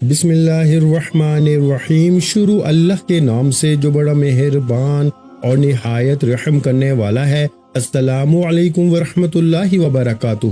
بسم اللہ الرحمن الرحیم۔ شروع اللہ کے نام سے جو بڑا مہربان اور نہایت رحم کرنے والا ہے۔ السلام علیکم ورحمۃ اللہ وبرکاتہ۔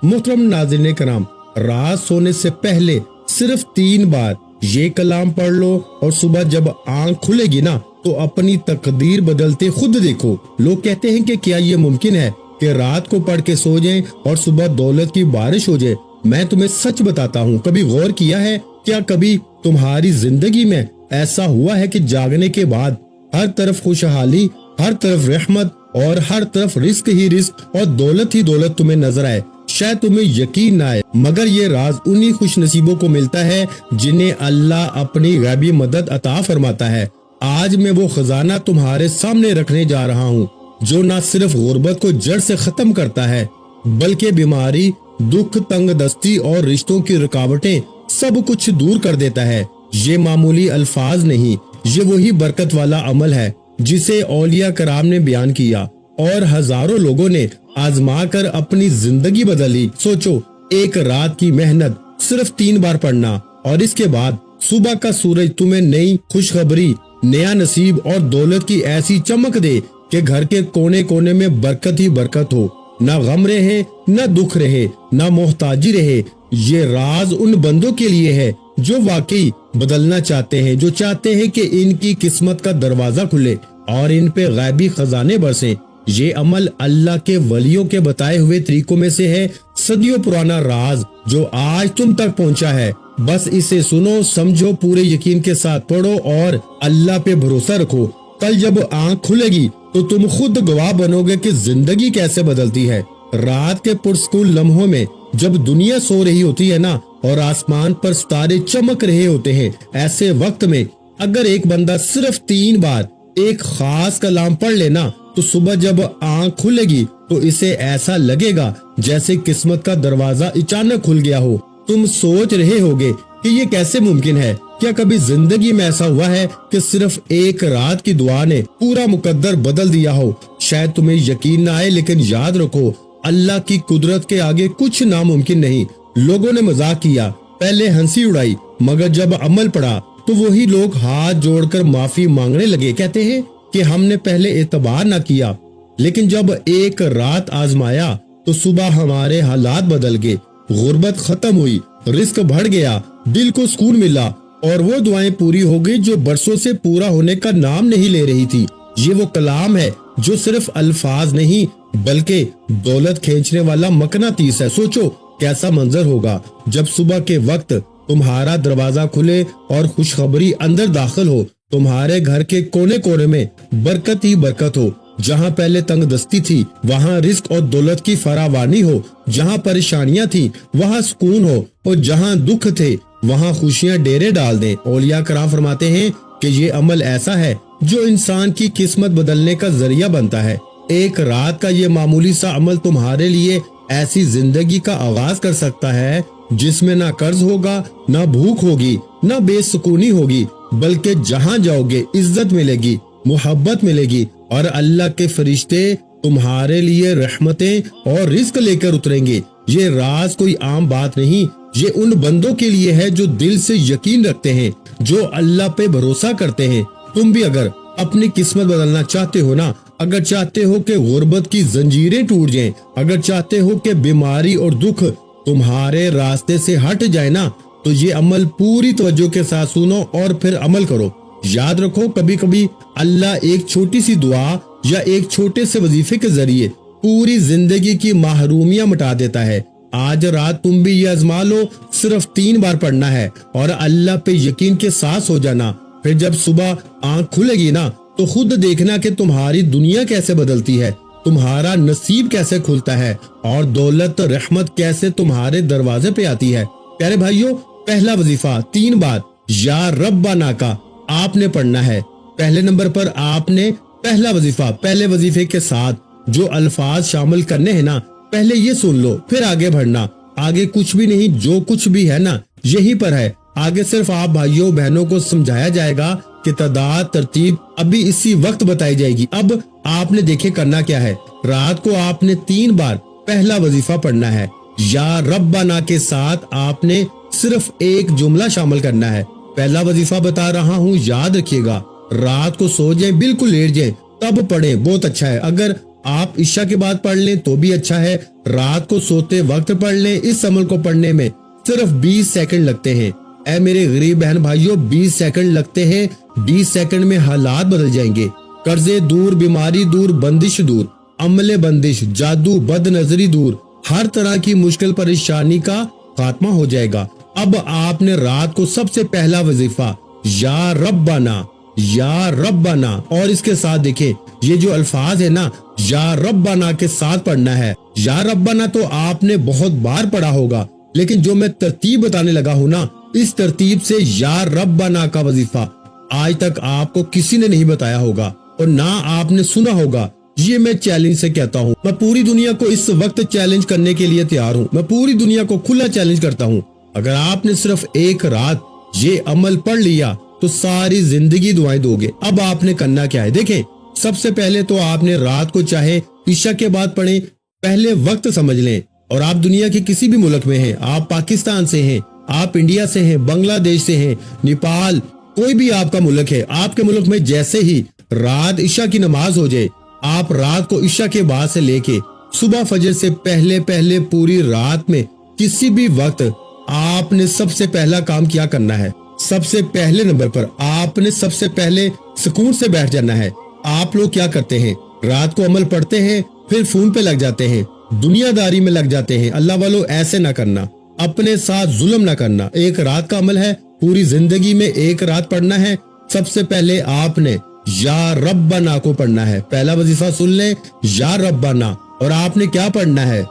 محترم ناظرین کرام، رات سونے سے پہلے صرف 3 بار یہ کلام پڑھ لو اور صبح جب آنکھ کھلے گی نا تو اپنی تقدیر بدلتے خود دیکھو۔ لوگ کہتے ہیں کہ کیا یہ ممکن ہے کہ رات کو پڑھ کے سو جائیں اور صبح دولت کی بارش ہو جائے؟ میں تمہیں سچ بتاتا ہوں، کبھی غور کیا ہے؟ کیا کبھی تمہاری زندگی میں ایسا ہوا ہے کہ جاگنے کے بعد ہر طرف خوشحالی، ہر طرف رحمت اور ہر طرف رزق ہی رزق اور دولت ہی دولت تمہیں نظر آئے؟ شاید تمہیں یقین نہ آئے، مگر یہ راز انہی خوش نصیبوں کو ملتا ہے جنہیں اللہ اپنی غیبی مدد عطا فرماتا ہے۔ آج میں وہ خزانہ تمہارے سامنے رکھنے جا رہا ہوں جو نہ صرف غربت کو جڑ سے ختم کرتا ہے بلکہ بیماری، دکھ، تنگ دستی اور رشتوں کی رکاوٹیں سب کچھ دور کر دیتا ہے۔ یہ معمولی الفاظ نہیں، یہ وہی برکت والا عمل ہے جسے اولیاء کرام نے بیان کیا اور ہزاروں لوگوں نے آزما کر اپنی زندگی بدلی۔ سوچو، ایک رات کی محنت، صرف 3 بار پڑھنا، اور اس کے بعد صبح کا سورج تمہیں نئی خوشخبری، نیا نصیب اور دولت کی ایسی چمک دے کہ گھر کے کونے کونے میں برکت ہی برکت ہو، نہ غم رہے، نہ دکھ رہے، نہ محتاجی رہے۔ یہ راز ان بندوں کے لیے ہے جو واقعی بدلنا چاہتے ہیں، جو چاہتے ہیں کہ ان کی قسمت کا دروازہ کھلے اور ان پہ غیبی خزانے برسیں۔ یہ عمل اللہ کے ولیوں کے بتائے ہوئے طریقوں میں سے ہے، صدیوں پرانا راز جو آج تم تک پہنچا ہے۔ بس اسے سنو، سمجھو، پورے یقین کے ساتھ پڑھو اور اللہ پہ بھروسہ رکھو۔ کل جب آنکھ کھلے گی تو تم خود گواہ بنو گے کہ زندگی کیسے بدلتی ہے۔ رات کے پرسکون لمحوں میں جب دنیا سو رہی ہوتی ہے نا اور آسمان پر ستارے چمک رہے ہوتے ہیں، ایسے وقت میں اگر ایک بندہ صرف 3 بار ایک خاص کلام پڑھ لینا تو صبح جب آنکھ کھلے گی تو اسے ایسا لگے گا جیسے قسمت کا دروازہ اچانک کھل گیا ہو۔ تم سوچ رہے ہوگے کہ یہ کیسے ممکن ہے؟ کیا کبھی زندگی میں ایسا ہوا ہے کہ صرف ایک رات کی دعا نے پورا مقدر بدل دیا ہو؟ شاید تمہیں یقین نہ آئے، لیکن یاد رکھو، اللہ کی قدرت کے آگے کچھ ناممکن نہیں۔ لوگوں نے مذاق کیا، پہلے ہنسی اڑائی، مگر جب عمل پڑا تو وہی لوگ ہاتھ جوڑ کر معافی مانگنے لگے۔ کہتے ہیں کہ ہم نے پہلے اعتبار نہ کیا، لیکن جب ایک رات آزمایا تو صبح ہمارے حالات بدل گئے، غربت ختم ہوئی، رزق بڑھ گیا، دل کو سکون ملا، اور وہ دعائیں پوری ہو گئی جو برسوں سے پورا ہونے کا نام نہیں لے رہی تھی۔ یہ وہ کلام ہے جو صرف الفاظ نہیں بلکہ دولت کھینچنے والا مقناطیس ہے۔ سوچو کیسا منظر ہوگا جب صبح کے وقت تمہارا دروازہ کھلے اور خوشخبری اندر داخل ہو، تمہارے گھر کے کونے کونے میں برکت ہی برکت ہو۔ جہاں پہلے تنگ دستی تھی وہاں رزق اور دولت کی فراوانی ہو، جہاں پریشانیاں تھی وہاں سکون ہو، اور جہاں دکھ تھے وہاں خوشیاں ڈیرے ڈال دیں۔ اولیاء کرام فرماتے ہیں کہ یہ عمل ایسا ہے جو انسان کی قسمت بدلنے کا ذریعہ بنتا ہے۔ ایک رات کا یہ معمولی سا عمل تمہارے لیے ایسی زندگی کا آغاز کر سکتا ہے جس میں نہ قرض ہوگا، نہ بھوک ہوگی، نہ بے سکونی ہوگی، بلکہ جہاں جاؤ گے عزت ملے گی، محبت ملے گی، اور اللہ کے فرشتے تمہارے لیے رحمتیں اور رزق لے کر اتریں گے۔ یہ راز کوئی عام بات نہیں، یہ ان بندوں کے لیے ہے جو دل سے یقین رکھتے ہیں، جو اللہ پہ بھروسہ کرتے ہیں۔ تم بھی اگر اپنی قسمت بدلنا چاہتے ہو نا، اگر چاہتے ہو کہ غربت کی زنجیریں ٹوٹ جائیں، اگر چاہتے ہو کہ بیماری اور دکھ تمہارے راستے سے ہٹ جائے نا، تو یہ عمل پوری توجہ کے ساتھ سنو اور پھر عمل کرو۔ یاد رکھو، کبھی کبھی اللہ ایک چھوٹی سی دعا یا ایک چھوٹے سے وظیفے کے ذریعے پوری زندگی کی محرومیاں مٹا دیتا ہے۔ آج رات تم بھی یہ آزما لو، صرف 3 بار پڑھنا ہے اور اللہ پہ یقین کے ساتھ سو جانا۔ پھر جب صبح آنکھ کھلے گی نا تو خود دیکھنا کہ تمہاری دنیا کیسے بدلتی ہے، تمہارا نصیب کیسے کھلتا ہے، اور دولت رحمت کیسے تمہارے دروازے پہ آتی ہے۔ پیارے بھائیوں، پہلا وظیفہ 3 بار یا ربنا کا آپ نے پڑھنا ہے۔ پہلے نمبر پر آپ نے پہلا وظیفہ، پہلے وظیفے کے ساتھ جو الفاظ شامل کرنے ہیں نا، پہلے یہ سن لو، پھر آگے بڑھنا۔ آگے کچھ بھی نہیں، جو کچھ بھی ہے نا یہی پر ہے۔ آگے صرف آپ بھائیوں بہنوں کو سمجھایا جائے گا کہ تعداد ترتیب ابھی اسی وقت بتائی جائے گی۔ اب آپ نے دیکھے کرنا کیا ہے، رات کو آپ نے 3 بار پہلا وظیفہ پڑھنا ہے۔ یا ربنا کے ساتھ آپ نے صرف ایک جملہ شامل کرنا ہے۔ پہلا وظیفہ بتا رہا ہوں، یاد رکھیے گا، رات کو سو جائیں، بالکل لیٹ جائیں تب پڑھیں، بہت اچھا ہے۔ اگر آپ عشاء کے بعد پڑھ لیں تو بھی اچھا ہے، رات کو سوتے وقت پڑھ لیں۔ اس عمل کو پڑھنے میں صرف 20 سیکنڈ لگتے ہیں۔ اے میرے غریب بہن بھائیوں، 20 سیکنڈ لگتے ہیں، 20 سیکنڈ میں حالات بدل جائیں گے۔ قرضے دور، بیماری دور، بندش دور، عمل بندش، جادو، بد نظری دور، ہر طرح کی مشکل پریشانی کا خاتمہ ہو جائے گا۔ اب آپ نے رات کو سب سے پہلا وظیفہ یا ربنا، یا ربنا، اور اس کے ساتھ دیکھیں یہ جو الفاظ ہے نا، یا ربنا کے ساتھ پڑھنا ہے۔ یا ربنا تو آپ نے بہت بار پڑھا ہوگا، لیکن جو میں ترتیب بتانے لگا ہوں نا، اس ترتیب سے یا ربنا کا وظیفہ آج تک آپ کو کسی نے نہیں بتایا ہوگا اور نہ آپ نے سنا ہوگا۔ یہ میں چیلنج سے کہتا ہوں، میں پوری دنیا کو اس وقت چیلنج کرنے کے لیے تیار ہوں، میں پوری دنیا کو کھلا چیلنج کرتا ہوں۔ اگر آپ نے صرف ایک رات یہ عمل پڑھ لیا تو ساری زندگی دعائیں دو گے۔ اب آپ نے کرنا کیا ہے، دیکھیں سب سے پہلے تو آپ نے رات کو چاہے عشاء کے بعد پڑھیں، پہلے وقت سمجھ لیں، اور آپ دنیا کے کسی بھی ملک میں ہیں، آپ پاکستان سے ہیں، آپ انڈیا سے ہیں، بنگلہ دیش سے ہیں، نیپال، کوئی بھی آپ کا ملک ہے، آپ کے ملک میں جیسے ہی رات عشاء کی نماز ہو جائے، آپ رات کو عشاء کے بعد سے لے کے صبح فجر سے پہلے پوری رات میں کسی بھی وقت آپ نے سب سے پہلا کام کیا کرنا ہے، سب سے پہلے نمبر پر آپ نے سب سے پہلے سکون سے بیٹھ جانا ہے۔ آپ لوگ کیا کرتے ہیں، رات کو عمل پڑھتے ہیں، پھر فون پہ لگ جاتے ہیں، دنیا داری میں لگ جاتے ہیں۔ اللہ والوں ایسے نہ کرنا، اپنے ساتھ ظلم نہ کرنا۔ ایک رات کا عمل ہے، پوری زندگی میں ایک رات پڑھنا ہے۔ سب سے پہلے آپ نے یا ربنا کو پڑھنا ہے۔ پہلا وظیفہ سن لیں، یا ربنا، اور آپ نے کیا پڑھنا ہے،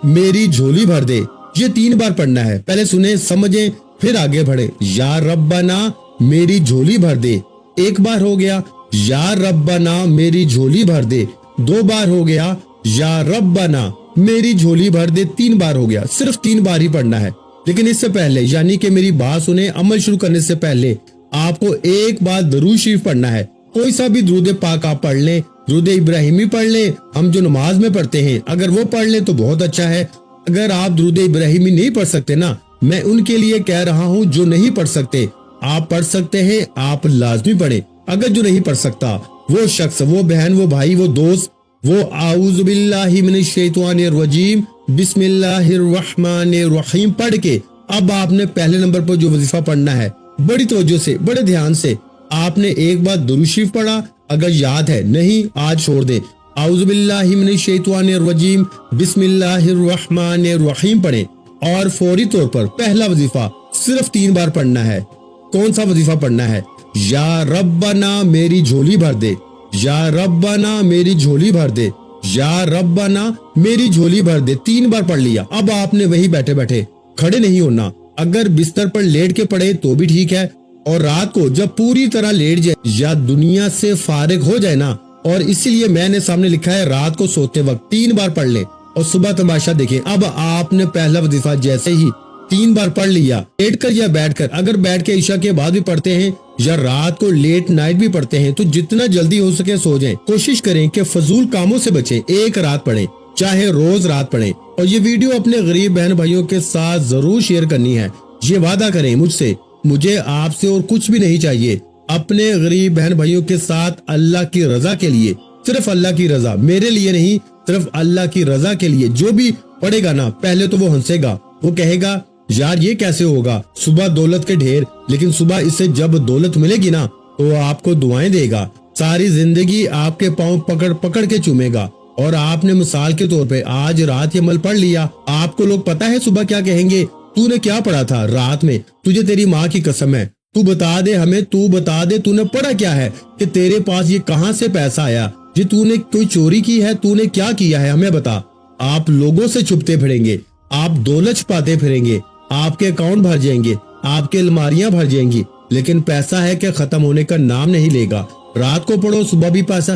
میری جھولی بھر دے، یہ 3 بار پڑھنا ہے۔ پہلے سنیں، سمجھیں، پھر آگے بڑھیں۔ یا ربنا میری جھولی بھر دے، 1 بار ہو گیا۔ یا ربنا میری جھولی بھر دے، 2 بار ہو گیا۔ یا ربنا میری جھولی بھر دے، 3 بار ہو گیا۔ صرف 3 بار ہی پڑھنا ہے، لیکن اس سے پہلے، یعنی کہ میری بات سنیں، عمل شروع کرنے سے پہلے آپ کو ایک بار درود شریف پڑھنا ہے۔ کوئی سا بھی درود پاک آپ پڑھ لیں، درود ابراہیمی پڑھ لیں، ہم جو نماز میں پڑھتے ہیں، اگر وہ پڑھ لیں تو بہت اچھا ہے۔ اگر آپ درود ابراہیمی نہیں پڑھ سکتے نا، میں ان کے لیے کہہ رہا ہوں جو نہیں پڑھ سکتے، آپ پڑھ سکتے ہیں، آپ لازمی پڑھیں۔ اگر جو نہیں پڑھ سکتا، وہ شخص، وہ بہن، وہ بھائی، وہ دوست، وہ اعوذ باللہ من الشیطان الرجیم بسم اللہ الرحمن الرحیم پڑھ کے اب آپ نے پہلے نمبر پر جو وظیفہ پڑھنا ہے، بڑی توجہ سے، بڑے دھیان سے آپ نے ایک بار درود شریف پڑھا، اگر یاد ہے، نہیں آج چھوڑ دیں، اعوذ باللہ من الشیطان الرجیم بسم اللہ الرحمن الرحیم پڑھیں، اور فوری طور پر پہلا وظیفہ صرف 3 بار پڑھنا ہے۔ کون سا وظیفہ پڑھنا ہے، یا ربنا میری جھولی بھر دے، یا ربنا میری جھولی بھر دے، یا ربنا میری جھولی بھر دے، 3 بار پڑھ لیا۔ اب آپ نے وہی بیٹھے بیٹھے، کھڑے نہیں ہونا، اگر بستر پر لیٹ کے پڑھے تو بھی ٹھیک ہے، اور رات کو جب پوری طرح لیٹ جائے یا دنیا سے فارغ ہو جائے نا، اور اسی لیے میں نے سامنے لکھا ہے رات کو سوتے وقت 3 بار پڑھ لیں اور صبح تماشا دیکھیں۔ اب آپ نے پہلا وظیفہ جیسے ہی 3 بار پڑھ لیا، لیٹ کر یا بیٹھ کر، اگر بیٹھ کے عشاء کے بعد بھی پڑھتے ہیں یا رات کو لیٹ نائٹ بھی پڑھتے ہیں تو جتنا جلدی ہو سکے سو جائیں۔ کوشش کریں کہ فضول کاموں سے بچیں، ایک رات پڑھیں، چاہے روز رات پڑھیں، اور یہ ویڈیو اپنے غریب بہن بھائیوں کے ساتھ ضرور شیئر کرنی ہے۔ یہ وعدہ کریں مجھ سے، مجھے آپ سے اور کچھ بھی نہیں چاہیے، اپنے غریب بہن بھائیوں کے ساتھ اللہ کی رضا کے لیے، صرف اللہ کی رضا، میرے لیے نہیں، صرف اللہ کی رضا کے لیے۔ جو بھی پڑھے گا نا، پہلے تو وہ ہنسے گا، وہ کہے گا یار یہ کیسے ہوگا، صبح دولت کے ڈھیر، لیکن صبح اس سے جب دولت ملے گی نا تو آپ کو دعائیں دے گا، ساری زندگی آپ کے پاؤں پکڑ پکڑ کے چومے گا۔ اور آپ نے مثال کے طور پہ آج رات یہ عمل پڑھ لیا، آپ کو لوگ پتا ہے صبح کیا کہیں گے، تو نے کیا پڑھا تھا رات میں، تجھے تیری ماں کی قسم ہے، تو بتا دے ہمیں، تو بتا دے تو نے پڑھا کیا ہے، کہ تیرے پاس یہ کہاں سے پیسہ آیا، یہ تو نے کوئی چوری کی ہے، تو نے کیا کیا ہے، ہمیں بتا۔ آپ لوگوں سے چھپتے پھریں گے، آپ دولت چھپاتے پھریں گے، آپ کے اکاؤنٹ بھر جائیں گے، آپ کے الماریاں بھر جائیں گی، لیکن پیسہ ہے کہ ختم ہونے کا نام نہیں لے گا۔ رات کو پڑھو صبح بھی پیسہ،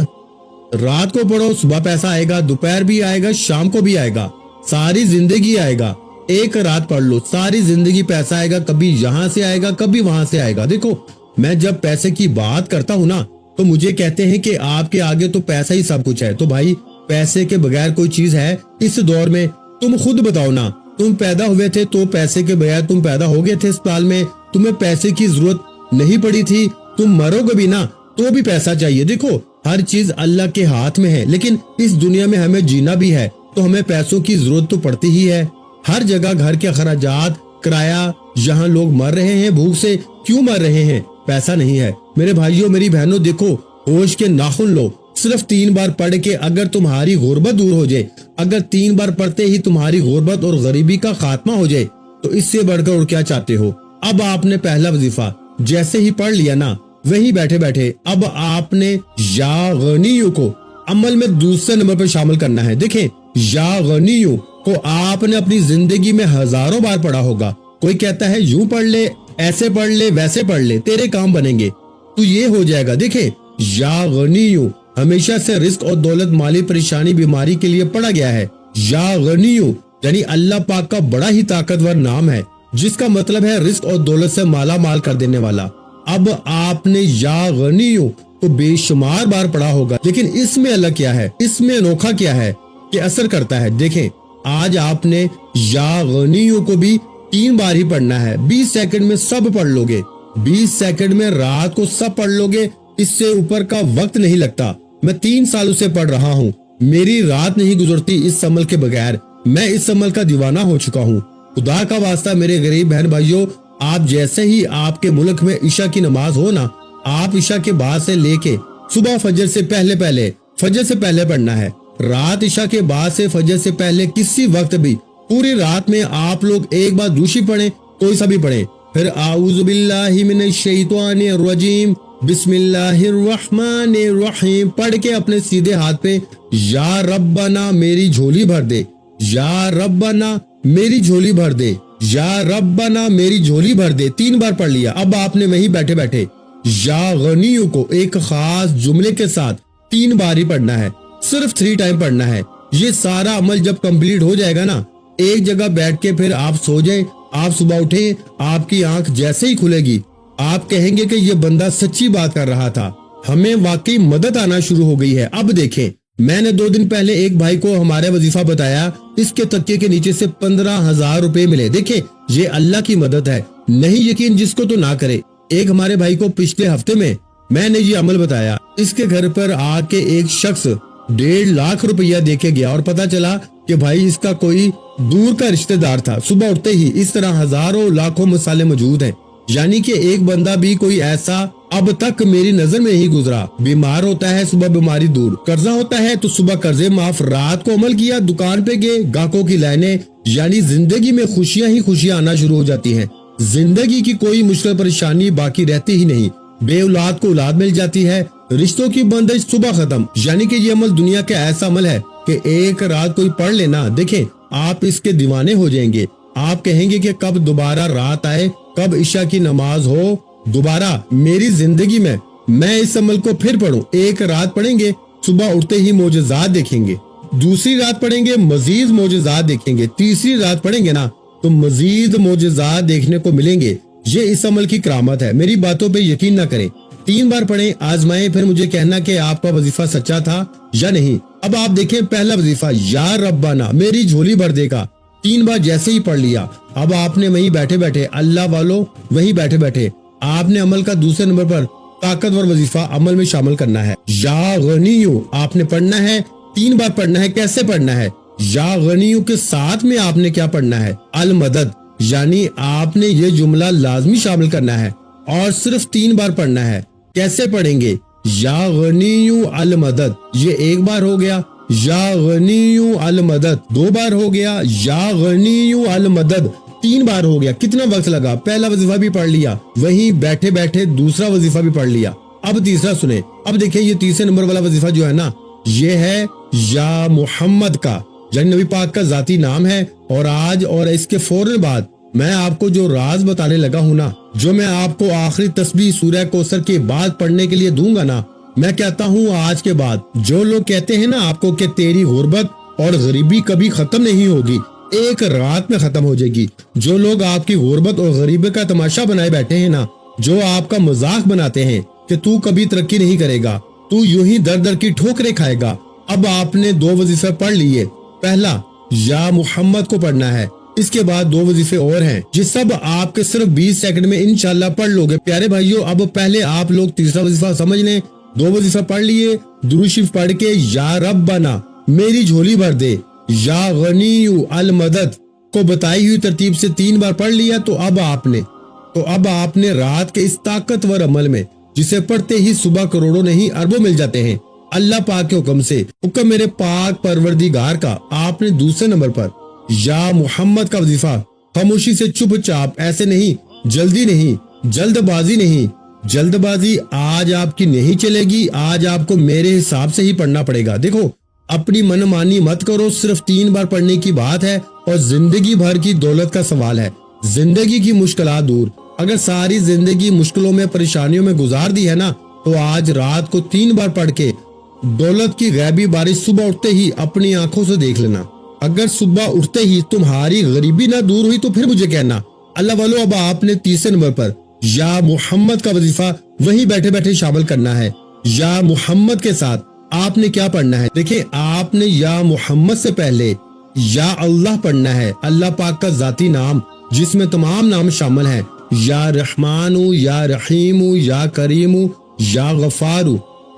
رات کو پڑھو صبح پیسہ آئے گا، دوپہر بھی آئے گا، شام کو بھی آئے گا، ساری زندگی آئے گا۔ ایک رات پڑھ لو، ساری زندگی پیسہ آئے گا، کبھی یہاں سے آئے گا، کبھی وہاں سے آئے گا۔ دیکھو میں جب پیسے کی بات کرتا ہوں نا تو مجھے کہتے ہیں کہ آپ کے آگے تو پیسہ ہی سب کچھ ہے، تو بھائی پیسے کے بغیر کوئی چیز ہے اس دور میں؟ تم خود بتاؤ نا، تم پیدا ہوئے تھے تو پیسے کے بغیر تم پیدا ہو گئے تھے اسپتال میں, تمہیں پیسے کی ضرورت نہیں پڑی تھی, تم مرو گے بھی نا تو بھی پیسہ چاہیے. دیکھو ہر چیز اللہ کے ہاتھ میں ہے, لیکن اس دنیا میں ہمیں جینا بھی ہے تو ہمیں پیسوں کی ضرورت تو پڑتی ہی ہے. ہر جگہ گھر کے اخراجات, کرایہ, یہاں لوگ مر رہے ہیں بھوک سے, کیوں مر رہے ہیں؟ پیسہ نہیں ہے. میرے بھائیوں میری بہنوں, دیکھو ہوش کے ناخن لو, صرف 3 بار پڑھ کے اگر تمہاری غربت دور ہو جائے, اگر 3 بار پڑھتے ہی تمہاری غربت اور غریبی کا خاتمہ ہو جائے تو اس سے بڑھ کر اور کیا چاہتے ہو. اب آپ نے پہلا وظیفہ جیسے ہی پڑھ لیا نا, وہی بیٹھے بیٹھے اب آپ نے یا غنیو کو عمل میں دوسرے نمبر پر شامل کرنا ہے. دیکھیں یا غنیو کو آپ نے اپنی زندگی میں ہزاروں بار پڑھا ہوگا. کوئی کہتا ہے یوں پڑھ لے, ایسے پڑھ لے, ویسے پڑھ لے, تیرے کام بنیں گے, تو یہ ہو جائے گا. دیکھیں یا غنیو ہمیشہ سے رزق اور دولت, مالی پریشانی, بیماری کے لیے پڑھا گیا ہے. یا غنیو یعنی اللہ پاک کا بڑا ہی طاقتور نام ہے جس کا مطلب ہے رزق اور دولت سے مالا مال کر دینے والا. اب آپ نے یا غنیو کو بے شمار بار پڑھا ہوگا, لیکن اس میں الگ کیا ہے, اس میں انوکھا کیا ہے کہ اثر کرتا ہے. دیکھیں آج آپ نے یا غنیو کو بھی 3 بار ہی پڑھنا ہے. 20 سیکنڈ میں سب پڑھ لو گے, 20 سیکنڈ میں رات کو سب پڑھ لو گے, اس سے اوپر کا وقت نہیں لگتا. میں 3 سالوں سے پڑھ رہا ہوں, میری رات نہیں گزرتی اس عمل کے بغیر, میں اس عمل کا دیوانہ ہو چکا ہوں. خدا کا واسطہ میرے غریب بہن بھائیوں, آپ جیسے ہی آپ کے ملک میں عشاء کی نماز ہو نا, آپ عشاء کے بعد سے لے کے صبح فجر سے پہلے پڑھنا ہے. رات عشاء کے بعد سے فجر سے پہلے کسی وقت بھی پوری رات میں آپ لوگ ایک بار دوشی پڑھیں, کوئی سا بھی پڑھیں, پھر اعوذ باللہ من الشیطان الرجیم بسم اللہ الرحمن الرحیم پڑھ کے اپنے سیدھے ہاتھ پہ یا ربنا میری جھولی بھر دے, یا ربنا میری جھولی بھر دے, یا ربنا میری جھولی بھر دے, 3 بار پڑھ لیا. اب آپ نے وہیں بیٹھے بیٹھے یا غنیو کو ایک خاص جملے کے ساتھ 3 بار ہی پڑھنا ہے, صرف 3 ٹائم پڑھنا ہے. یہ سارا عمل جب کمپلیٹ ہو جائے گا نا, ایک جگہ بیٹھ کے پھر آپ سو جائیں, آپ صبح اٹھیں, آپ کی آنکھ جیسے ہی کھلے گی آپ کہیں گے کہ یہ بندہ سچی بات کر رہا تھا, ہمیں واقعی مدد آنا شروع ہو گئی ہے. اب دیکھیں میں نے 2 دن پہلے ایک بھائی کو ہمارے وظیفہ بتایا, اس کے تکیے کے نیچے سے 15,000 روپے ملے. دیکھیں یہ اللہ کی مدد ہے, نہیں یقین جس کو تو نہ کرے. ایک ہمارے بھائی کو پچھلے ہفتے میں نے یہ عمل بتایا, اس کے گھر پر آ کے ایک شخص 1.5 لاکھ روپیہ دے کے گیا اور پتا چلا کہ بھائی اس کا کوئی دور کا رشتہ دار تھا. صبح اٹھتے ہی اس طرح ہزاروں لاکھوں مسئلے موجود ہیں, یعنی کہ ایک بندہ بھی کوئی ایسا اب تک میری نظر میں نہیں گزرا. بیمار ہوتا ہے صبح بیماری دور, قرضہ ہوتا ہے تو صبح قرضے معاف, رات کو عمل کیا, دکان پہ گئے, گاہکوں کی لائنیں, یعنی زندگی میں خوشیاں ہی خوشیاں آنا شروع ہو جاتی ہیں. زندگی کی کوئی مشکل پریشانی باقی رہتی ہی نہیں, بے اولاد کو اولاد مل جاتی ہے, رشتوں کی بندش صبح ختم. یعنی کہ یہ عمل دنیا کا ایسا عمل ہے کہ ایک رات کوئی پڑھ لینا, دیکھیں آپ اس کے دیوانے ہو جائیں گے. آپ کہیں گے کہ کب دوبارہ رات آئے, کب عشاء کی نماز ہو دوبارہ میری زندگی میں اس عمل کو پھر پڑھوں. ایک رات پڑھیں گے, صبح اٹھتے ہی معجزات دیکھیں گے, دوسری رات پڑھیں گے مزید معجزات دیکھیں گے, تیسری رات پڑھیں گے نا تو مزید معجزات دیکھنے کو ملیں گے. یہ اس عمل کی کرامت ہے, میری باتوں پہ یقین نہ کریں, 3 بار پڑھیں, آزمائیں, پھر مجھے کہنا کہ آپ کا وظیفہ سچا تھا یا نہیں. اب آپ دیکھیں پہلا وظیفہ یا ربنا میری جھولی بھر دے گا, 3 بار جیسے ہی پڑھ لیا. اب آپ نے وہیں بیٹھے بیٹھے اللہ والوں وہیں بیٹھے بیٹھے آپ نے عمل کا دوسرے نمبر پر طاقتور وظیفہ عمل میں شامل کرنا ہے. یا غنیو آپ نے پڑھنا ہے, 3 بار پڑھنا ہے. کیسے پڑھنا ہے؟ یا غنیو کے ساتھ میں آپ نے کیا پڑھنا ہے؟ المدد, یعنی آپ نے یہ جملہ لازمی شامل کرنا ہے اور صرف 3 بار پڑھنا ہے. کیسے پڑھیں گے؟ یا غنیو المدد, یہ 1 بار ہو گیا. یا غنیو المدد 2 بار ہو گیا. یا غنیو المدد 3 بار ہو گیا. کتنا وقت لگا؟ پہلا وظیفہ بھی پڑھ لیا, وہیں بیٹھے بیٹھے دوسرا وظیفہ بھی پڑھ لیا. اب تیسرا سنیں. اب دیکھیں یہ تیسرے نمبر والا وظیفہ جو ہے نا, یہ ہے یا محمد کا, یعنی نبی پاک کا ذاتی نام ہے. اور آج اور اس کے فوراً بعد میں آپ کو جو راز بتانے لگا ہوں نا, جو میں آپ کو آخری تسبیح سورہ کوثر کے بعد پڑھنے کے لیے دوں گا نا, میں کہتا ہوں آج کے بعد جو لوگ کہتے ہیں نا آپ کو کہ تیری غربت اور غریبی کبھی ختم نہیں ہوگی, ایک رات میں ختم ہو جائے گی. جو لوگ آپ کی غربت اور غریبی کا تماشا بنائے بیٹھے ہیں نا, جو آپ کا مذاق بناتے ہیں کہ تو کبھی ترقی نہیں کرے گا, تو یوں ہی در در کی ٹھوکریں کھائے گا. اب آپ نے 2 وظیفے پڑھ لیے. پہلا یا محمد کو پڑھنا ہے, اس کے بعد 2 وظیفے اور ہیں، یہ سب آپ کے صرف 20 سیکنڈ میں انشاءاللہ پڑھ لو گے۔ پیارے بھائیو، اب پہلے آپ لوگ تیسرا وظیفہ سمجھ لیں۔ 2 وظیفہ پڑھ لیے، درود شریف پڑھ کے یا ربنا میری جھولی بھر دے، یا غنی المدد کو بتائی ہوئی ترتیب سے 3 بار پڑھ لیا، تو اب آپ نے رات کے اس طاقتور عمل میں جسے پڑھتے ہی صبح کروڑوں نہیں اربوں مل جاتے ہیں، اللہ پاک کے حکم سے، حکم میرے پاک پروردگار کا، آپ نے دوسرے نمبر پر یا محمد کا وظیفہ خاموشی سے چپ چاپ، ایسے نہیں، جلدی نہیں، جلد بازی نہیں، جلد بازی آج آپ کی نہیں چلے گی، آج آپ کو میرے حساب سے ہی پڑھنا پڑے گا۔ دیکھو، اپنی من مانی مت کرو، صرف 3 بار پڑھنے کی بات ہے اور زندگی بھر کی دولت کا سوال ہے، زندگی کی مشکلات دور۔ اگر ساری زندگی مشکلوں میں پریشانیوں میں گزار دی ہے نا، تو آج رات کو 3 بار پڑھ کے دولت کی غیبی بارش صبح اٹھتے ہی اپنی آنکھوں سے دیکھ لینا۔ اگر صبح اٹھتے ہی تمہاری غریبی نہ دور ہوئی تو پھر مجھے کہنا۔ اللہ والو، اب آپ نے تیسرے نمبر پر یا محمد کا وظیفہ وہیں بیٹھے بیٹھے شامل کرنا ہے۔ یا محمد کے ساتھ آپ نے کیا پڑھنا ہے؟ دیکھیں، آپ نے یا محمد سے پہلے یا اللہ پڑھنا ہے، اللہ پاک کا ذاتی نام جس میں تمام نام شامل ہیں، یا رحمان، یا رحیم، یا کریم، یا غفار۔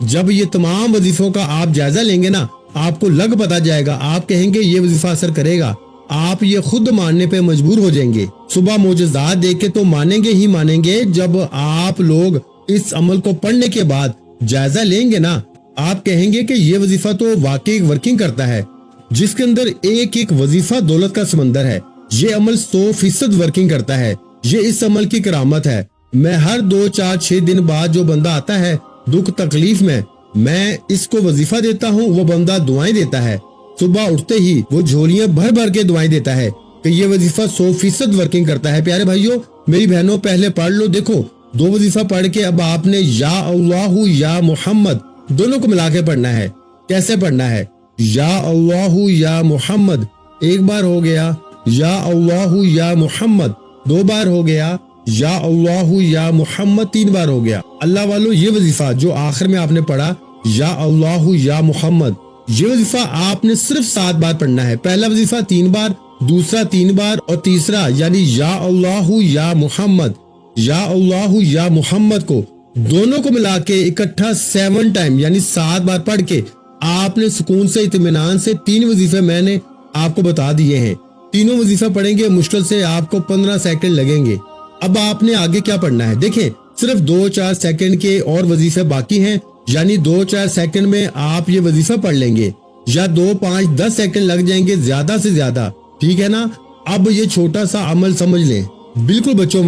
جب یہ تمام وظیفوں کا آپ جائزہ لیں گے نا، آپ کو لگ پتا جائے گا، آپ کہیں گے یہ وظیفہ اثر کرے گا، آپ یہ خود ماننے پہ مجبور ہو جائیں گے۔ صبح معجزات دیکھ کے تو مانیں گے ہی مانیں گے، جب آپ لوگ اس عمل کو پڑھنے کے بعد جائزہ لیں گے نا، آپ کہیں گے کہ یہ وظیفہ تو واقعی ورکنگ کرتا ہے، جس کے اندر ایک ایک وظیفہ دولت کا سمندر ہے۔ یہ عمل 100% ورکنگ کرتا ہے، یہ اس عمل کی کرامت ہے۔ میں ہر 2 4 6 دن بعد جو بندہ آتا ہے دکھ تکلیف میں اس کو وظیفہ دیتا ہوں، وہ بندہ دعائیں دیتا ہے، صبح اٹھتے ہی وہ جھولیاں بھر بھر کے دعائیں دیتا ہے کہ یہ وظیفہ 100% ورکنگ کرتا ہے۔ پیارے بھائیوں، میری بہنوں، پہلے پڑھ لو۔ دیکھو، 2 وظیفہ پڑھ کے اب آپ نے یا اللہ یا محمد دونوں کو ملا کے پڑھنا ہے۔ کیسے پڑھنا ہے؟ یا اللہ یا محمد 1 بار ہو گیا، یا اللہ یا محمد 2 بار ہو گیا، یا اللہ یا محمد 3 بار ہو گیا۔ اللہ والو، یہ وظیفہ جو آخر میں آپ نے پڑھا یا اللہ یا محمد، یہ وظیفہ آپ نے صرف 7 بار پڑھنا ہے۔ پہلا وظیفہ 3 بار، دوسرا 3 بار، اور تیسرا یعنی یا اللہ یا محمد، یا اللہ یا محمد کو دونوں کو ملا کے اکٹھا 7 ٹائم یعنی 7 بار پڑھ کے آپ نے سکون سے اطمینان سے 3 وظیفے میں نے آپ کو بتا دیے ہیں۔ تینوں وظیفہ پڑھیں گے، مشکل سے آپ کو 15 سیکنڈ لگیں گے۔ اب آپ نے آگے کیا پڑھنا ہے؟ دیکھیں، صرف 2 4 سیکنڈ کے اور وظیفے باقی ہیں، یعنی 2 4 سیکنڈ میں آپ یہ وظیفہ پڑھ لیں گے، یا 2 5 10 سیکنڈ لگ جائیں گے زیادہ سے زیادہ، ٹھیک ہے نا؟ اب یہ چھوٹا سا عمل سمجھ لیں، بالکل بچوں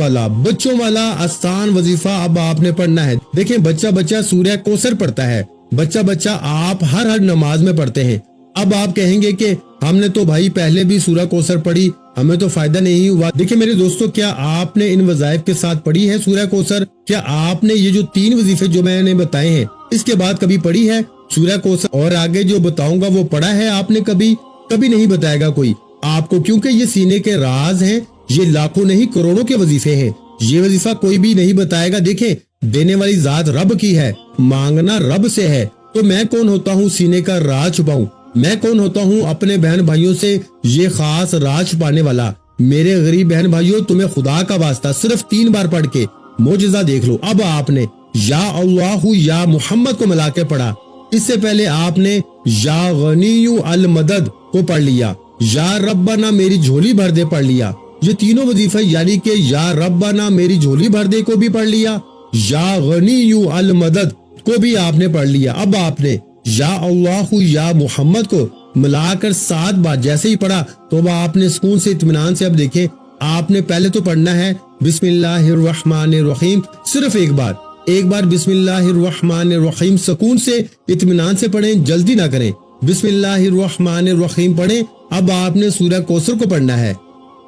والا آسان وظیفہ اب آپ نے پڑھنا ہے۔ دیکھیں، بچہ سورہ کوثر پڑھتا ہے، بچہ آپ ہر نماز میں پڑھتے ہیں۔ اب آپ کہیں گے کہ ہم نے تو بھائی پہلے بھی سورہ کوثر پڑھی، ہمیں تو فائدہ نہیں ہوا۔ دیکھیں میرے دوستو، کیا آپ نے ان وظائف کے ساتھ پڑھی ہے سورہ کوثر؟ کیا آپ نے یہ جو 3 وظیفے جو میں نے بتائے ہیں اس کے بعد کبھی پڑھی ہے سورہ کوثر؟ اور آگے جو بتاؤں گا وہ پڑھا ہے آپ نے کبھی نہیں بتائے گا کوئی آپ کو، کیونکہ یہ سینے کے راز ہیں، یہ لاکھوں نہیں کروڑوں کے وظیفے ہیں، یہ وظیفہ کوئی بھی نہیں بتائے گا۔ دیکھیں، دینے والی ذات رب کی ہے، مانگنا رب سے ہے، تو میں کون ہوتا ہوں سینے کا راز چھپاؤں؟ میں کون ہوتا ہوں اپنے بہن بھائیوں سے یہ خاص راز چھپانے والا؟ میرے غریب بہن بھائیوں، تمہیں خدا کا واسطہ صرف 3 بار پڑھ کے معجزہ دیکھ لو۔ اب آپ نے یا اللہ یا محمد کو ملا کے پڑھا، اس سے پہلے آپ نے یا غنی المدد کو پڑھ لیا، یا ربنا میری جھولی بھر دے پڑھ لیا۔ یہ تینوں وظیفہ یعنی کہ یا ربنا میری جھولی بھر دے کو بھی پڑھ لیا، یا غنی المدد کو بھی آپ نے پڑھ لیا۔ اب آپ نے یا اللہ یا محمد کو ملا کر 7 بار جیسے ہی پڑھا تو اب آپ نے سکون سے اطمینان سے، اب دیکھیں، آپ نے پہلے تو پڑھنا ہے بسم اللہ الرحمن الرحیم، صرف ایک بار بسم اللہ الرحمن الرحیم سکون سے اطمینان سے پڑھیں، جلدی نہ کریں۔ بسم اللہ الرحمن الرحیم پڑھیں۔ اب آپ نے سورہ کوثر کو پڑھنا ہے،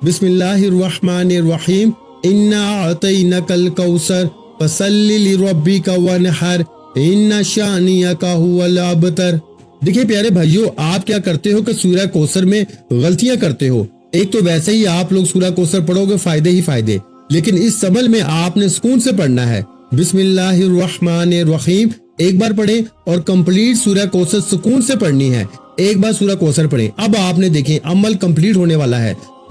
بسم اللہ الرحمن الرحیم، انا اعطینک الکوثر فصلی لربک وانحر ان شانیک ھو الابتر۔ دیکھیں پیارے بھائیوں، آپ کیا کرتے ہو کہ سورہ کوثر میں غلطیاں کرتے ہو۔ ایک تو ویسے ہی آپ لوگ سورہ کوثر پڑھو گے فائدے ہی فائدے، لیکن اس عمل میں آپ نے سکون سے پڑھنا ہے۔ بسم اللہ الرحمن الرحیم ایک بار پڑھیں اور کمپلیٹ سورہ کوثر سکون سے پڑھنی ہے۔ ایک بار سورہ کوثر پڑھیں۔ اب آپ نے دیکھیں عمل کمپلیٹ ہونے والا ہے۔